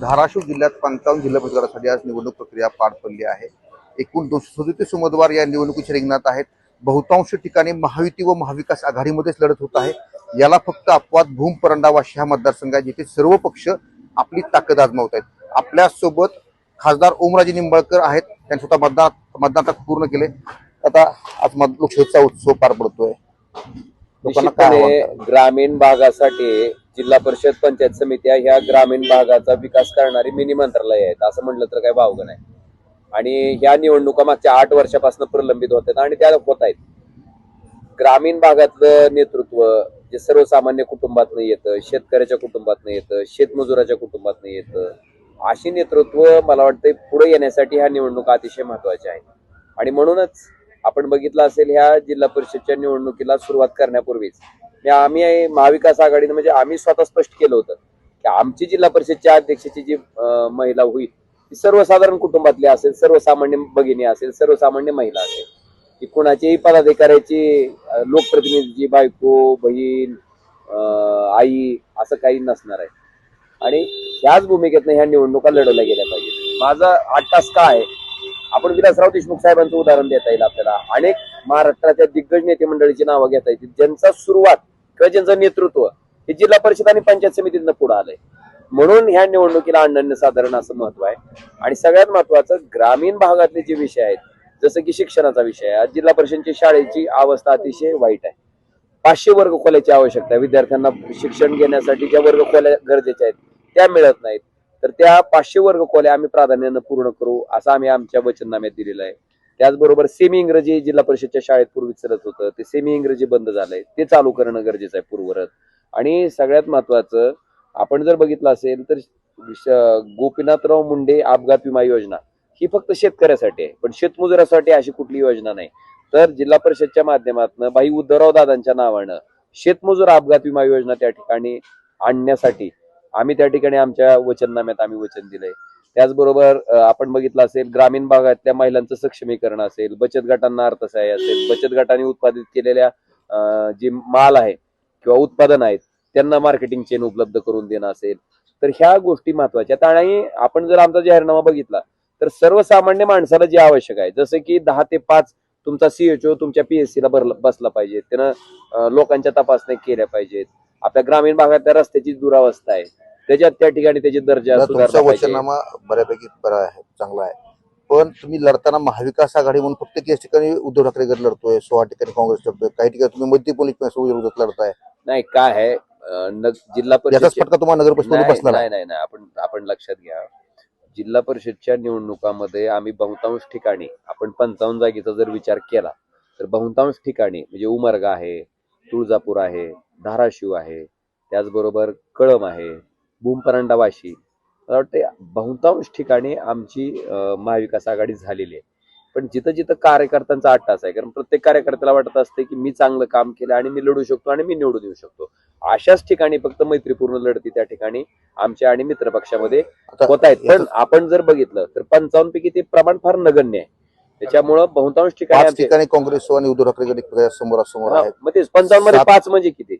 धाराशिव जिल्ह्यात 55 जिल्हा परिषदासाठी आज निवडणूक प्रक्रिया पार पडली आहे। एकूण 237 उमेदवार या निवडणुकीच्या रिंगणात आहेत। बहुतांश ठिकाणी महायुती व महाविकास आघाडीमध्येच लढत होत आहे। याला फक्त अपवाद भूम परंडावाशी हा मतदारसंघ आहे, जिथे सर्व पक्ष आपली ताकद आजमावत आहेत। आपल्या सोबत खासदार ओमराजे निंबाळकर आहेत, त्यांनी स्वतः मतदान पूर्ण केले। आता आज लोकशाहीचा उत्सव पार पडतोय। निश्चितपणे ग्रामीण भागासाठी जिल्हा परिषद पंचायत समित्या ह्या ग्रामीण भागाचा विकास करणारी मिनी मंत्रालय आहेत असं म्हटलं तर काही वावग नाही। आणि ह्या निवडणुका मागच्या 8 वर्षापासून प्रलंबित होत्या आणि त्या होत आहेत। ग्रामीण भागातलं नेतृत्व जे सर्वसामान्य कुटुंबातनं येतं, शेतकऱ्याच्या कुटुंबातनं येतं, शेतमजुराच्या कुटुंबातनं येतं, अशी नेतृत्व मला वाटतं पुढे येण्यासाठी ह्या निवडणुका अतिशय महत्वाच्या आहेत। आणि म्हणूनच आपण बघितलं असेल ह्या जिल्हा परिषदच्या निवडणुकीला सुरुवात करण्यापूर्वीच आम्ही महाविकास आघाडीने म्हणजे आम्ही स्वतः स्पष्ट केलं होतं की आमची जिल्हा परिषदच्या अध्यक्षाची जी महिला होईल ती सर्वसाधारण कुटुंबातली असेल, सर्वसामान्य भगिनी असेल, सर्वसामान्य महिला असेल, की कुणाच्याही पदाधिकाऱ्याची लोकप्रतिनिधीची बायको, बहीण, आई असं काही नसणार आहे। आणि ह्याच भूमिकेतनं ह्या निवडणुका लढवल्या गेल्या पाहिजे। माझा 8 तास का आहे, आपण विलासराव देशमुख साहेबांचं उदाहरण देता येईल आपल्याला। अनेक महाराष्ट्राच्या दिग्गज नेते मंडळीची नावं घेता येतील, ज्यांचा सुरुवात किंवा ज्यांचं नेतृत्व हे जिल्हा परिषद आणि पंचायत समितीतनं पुढे आलंय। म्हणून ह्या निवडणुकीला अनन्यसाधारण असं महत्व आहे। आणि सगळ्यात महत्वाचं ग्रामीण भागातले जे विषय आहेत, जसं की शिक्षणाचा विषय आहे, जिल्हा परिषदची शाळेची अवस्था अतिशय वाईट आहे। 500 वर्ग खोल्याची आवश्यकता आहे। विद्यार्थ्यांना शिक्षण घेण्यासाठी ज्या वर्ग खोल्या गरजेच्या आहेत त्या मिळत नाहीत, तर त्या 500 वर्ग खोल्या आम्ही प्राधान्यानं पूर्ण करू असं आम्ही आमच्या वचननाम्यात दिलेलं आहे। त्याचबरोबर सेमी इंग्रजी जिल्हा परिषदच्या शाळेत पूर्वी चालत होतं, ते सेमी इंग्रजी बंद झालंय, ते चालू करणं गरजेचं आहे पूर्वरत। आणि सगळ्यात महत्वाचं आपण जर बघितलं असेल तर गोपीनाथराव मुंडे अपघात विमा योजना ही फक्त शेतकऱ्यासाठी आहे, पण शेतमजुरासाठी अशी कुठली योजना नाही। तर जिल्हा परिषदच्या माध्यमातून भाई उद्धवराव दादांच्या नावानं शेतमजूर अपघात विमा योजना त्या ठिकाणी आणण्यासाठी आम्ही त्या ठिकाणी आमच्या वचननाम्यात आम्ही वचन दिलंय। त्याचबरोबर आपण बघितलं असेल ग्रामीण भागातल्या महिलांचं सक्षमीकरण असेल, बचत गटांना अर्थसहाय्य असेल, बचत गटांनी उत्पादित केलेल्या जे माल आहे किंवा उत्पादन आहेत त्यांना मार्केटिंग चेन उपलब्ध करून देणं असेल, तर ह्या गोष्टी महत्वाच्या आहेत। आणि आपण जर आमचा जाहीरनामा बघितला तर सर्वसामान्य माणसाला जे आवश्यक आहे, जसं की 10 ते 5 तुमचा सीएचओ तुमच्या पीएससी ला बसला पाहिजे, त्यानं लोकांच्या तपासण्या केल्या पाहिजेत। आपल्या ग्रामीण भागातल्या रस्त्याची दुरावस्था आहे, त्याच्यात त्या ठिकाणी त्याची दर्जा सुधारला पाहिजे। वचननामा बऱ्यापैकी बरा आहे, चांगला आहे। पण तुम्ही लढताना महाविकास आघाडी म्हणून फक्त काही ठिकाणी उद्धव ठाकरे गट लढतोय, 16 ठिकाणी काँग्रेस लढतोय, काही ठिकाणी तुम्ही मध्य पोलीस विरोधात लढताय। नाही काय आहे, जिल्हा परिषद फटका तुम्हाला नगर परिषदेमध्ये बसला नाही नाही नाही आपण लक्षात घ्या, जिल्हा परिषदच्या निवडणुकामध्ये आम्ही बहुतांश ठिकाणी आपण 55 जागेचा जर विचार केला तर बहुतांश ठिकाणी म्हणजे उमरगा आहे, तुळजापूर आहे, धाराशिव आहे, त्याचबरोबर कळम आहे, भूमपरांडा वाशी, मला वाटते बहुतांश ठिकाणी आमची महाविकास आघाडी झालेली आहे। पण जिथं जिथं कार्यकर्त्यांचा 8 तास आहे, कारण प्रत्येक कार्यकर्त्याला वाटत असते की मी चांगलं काम केलं आणि मी लढू शकतो आणि मी निवडून येऊ शकतो, अशाच ठिकाणी फक्त मैत्रीपूर्ण लढती त्या ठिकाणी आमच्या आणि मित्र पक्षामध्ये होत आहेत। पण आपण जर बघितलं तर 55 पैकी ते प्रमाण फार नगण्य आहे। त्याच्यामुळं बहुतांश ठिकाणी काँग्रेस आणि उद्धव ठाकरे गट समोरासमोर आहेत। मग तेच 55 मध्ये 5 म्हणजे किती,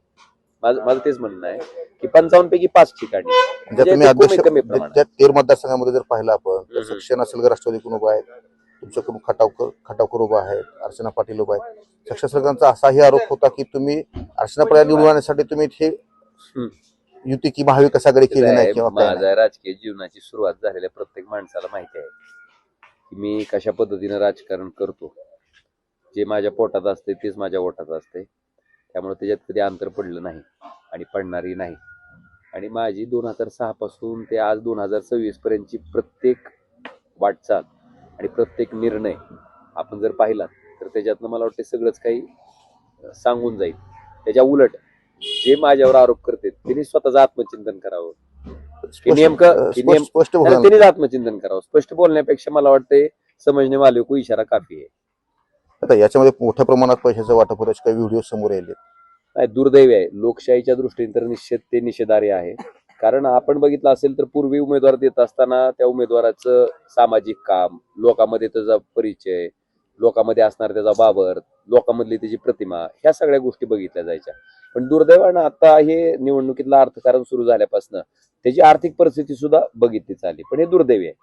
माझं तेच म्हणणं आहे की 55 पैकी 5 ठिकाणी कमी प्रमाणात। 13 मतदारसंघामध्ये जर पाहिलं आपण तर सक्षम असेल का राष्ट्रवादी उभा आहे, तुमच्याकडून खटावकर उभा आहे, अर्चना पाटील उभा आहे। सक्षम सरकारचा असाही आरोप होता की तुम्ही अर्चना पाटील निवडून आणण्यासाठी तुम्ही इथे युती की महाविकास आघाडी केली नाही किंवा माझ्या राजकीय जीवनाची सुरुवात झालेल्या प्रत्येक माणसाला माहिती आहे की मी कशा पद्धतीने राजकारण करतो। जे माझ्या पोटात असते तेच माझ्या ओठात असते, त्यामुळे त्याच्यात कधी अंतर पडलं नाही आणि पडणारही नाही। आणि माझी 2006 पासून ते आज 2026 पर्यंतची प्रत्येक वाटचाल आणि प्रत्येक निर्णय आपण जर पाहिला तर त्याच्यातनं मला वाटतं सगळंच काही सांगून जाईल। त्याच्या उलट जे माझ्यावर आरोप करतात त्यांनी स्वतःचं आत्मचिंतन करावं, त्यांनीच आत्मचिंतन करावं। स्पष्ट बोलण्यापेक्षा मला वाटतंय समजणे वाले को इशारा काफी आहे। आता याच्यामध्ये मोठ्या प्रमाणात पैशाचं वाटप होण्याचे काही व्हिडिओ समोर आले नाही, दुर्दैवी आहे। लोकशाहीच्या दृष्टीने तर निश्चित ते निषेधार्ह आहे। कारण आपण बघितलं असेल तर पूर्वी उमेदवार देत असताना त्या उमेदवाराचं सामाजिक काम, लोकांमध्ये त्याचा परिचय, लोकांमध्ये असणार त्याचा बाबर, लोकांमधली त्याची प्रतिमा, ह्या सगळ्या गोष्टी बघितल्या जायच्या। पण दुर्दैवानं आता हे निवडणुकीतलं अर्थकारण सुरू झाल्यापासून त्याची आर्थिक परिस्थिती सुद्धा बघितली चालली, पण हे दुर्दैवी आहे.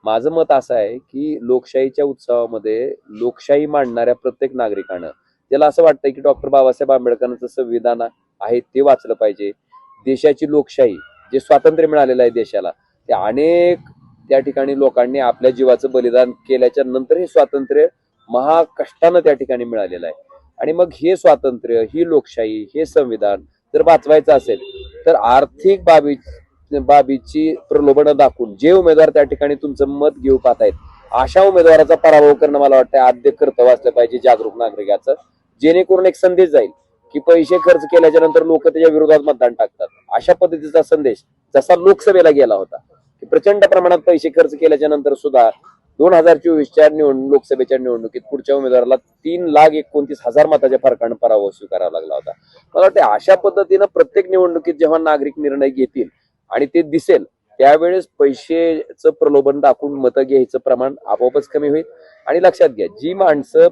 माझं मत असं आहे की लोकशाहीच्या उत्सवामध्ये लोकशाही मांडणाऱ्या प्रत्येक नागरिकानं त्याला असं वाटतंय की डॉक्टर बाबासाहेब आंबेडकरांचं संविधान आहे ते वाचलं पाहिजे. देशाची लोकशाही, जे स्वातंत्र्य मिळालेलं आहे देशाला, ते अनेक त्या ठिकाणी लोकांनी आपल्या जीवाचं बलिदान केल्याच्या नंतर हे स्वातंत्र्य महाकष्टानं त्या ठिकाणी मिळालेलं आहे. आणि मग हे स्वातंत्र्य, ही लोकशाही, हे संविधान जर वाचवायचं असेल तर आर्थिक बाबीची प्रलोभनं दाखवून जे उमेदवार त्या ठिकाणी तुमचं मत घेऊ पाहतायत अशा उमेदवाराचा पराभव करणं मला वाटतं आद्य कर्तव्य असलं पाहिजे जागरूक नागरिकाचं, जेणेकरून एक संदेश जाईल की पैसे खर्च केल्याच्या नंतर लोक त्याच्या विरोधात मतदान टाकतात. अशा पद्धतीचा संदेश जसा लोकसभेला गेला होता की प्रचंड प्रमाणात पैसे खर्च केल्याच्या नंतर सुद्धा 2024च्या लोकसभेच्या निवडणुकीत पुढच्या उमेदवाराला 3,29,000 मताच्या फरकानं पराभव स्वीकारावा लागला होता. मला वाटतं अशा पद्धतीनं प्रत्येक निवडणुकीत जेव्हा नागरिक निर्णय घेतील आणि ते दिसेल त्यावेळेस पैशाचं प्रलोभन दाखवून मतं घ्यायचं प्रमाण आपोआपच कमी होईल. आणि लक्षात घ्या, जी माणसं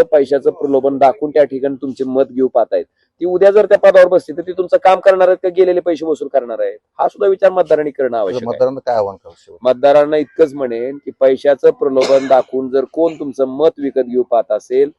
पैशाचं प्रलोभन दाखवून त्या ठिकाणी तुमचे मत घेऊ पाहतायत ती उद्या जर त्या पदावर बसली तर ती तुमचं काम करणार आहेत का गेलेले पैसे वसूल करणार आहेत, हा सुद्धा विचार मतदारांनी करणं आवश्यक आहे. मतदारांना काय आव्हान करायचं? मतदारांना इतकंच म्हणेन की पैशाचं प्रलोभन दाखवून जर कोण तुमचं मत विकत घेऊ पाहत असेल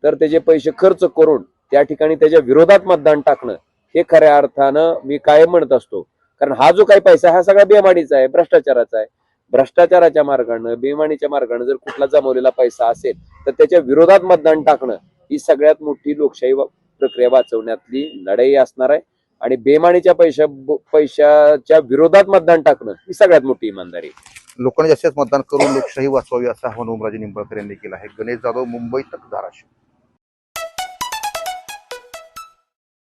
तर त्याचे पैसे खर्च करून त्या ठिकाणी त्याच्या विरोधात मतदान टाकणं हे खऱ्या अर्थानं मी कायम म्हणत असतो. कारण हा जो काही पैसा हा सगळा बेमानीचा आहे, भ्रष्टाचाराचा आहे. भ्रष्टाचाराच्या मार्गानं, बेमानीच्या मार्गानं जर कुठला जमवलेला पैसा असेल तर त्याच्या विरोधात मतदान टाकणं ही सगळ्यात मोठी लोकशाही प्रक्रिया वाचवण्यातली लढाई असणार आहे. आणि बेमानीच्या पैशाच्या विरोधात मतदान टाकणं ही सगळ्यात मोठी इमानदारी. लोकांनी जास्तीत मतदान करून लोकशाही वाचवावी असं आवाहन ओमराजे निंबाळकर यांनी केलं आहे. गणेश जाधव, मुंबई तक, धाराशिव.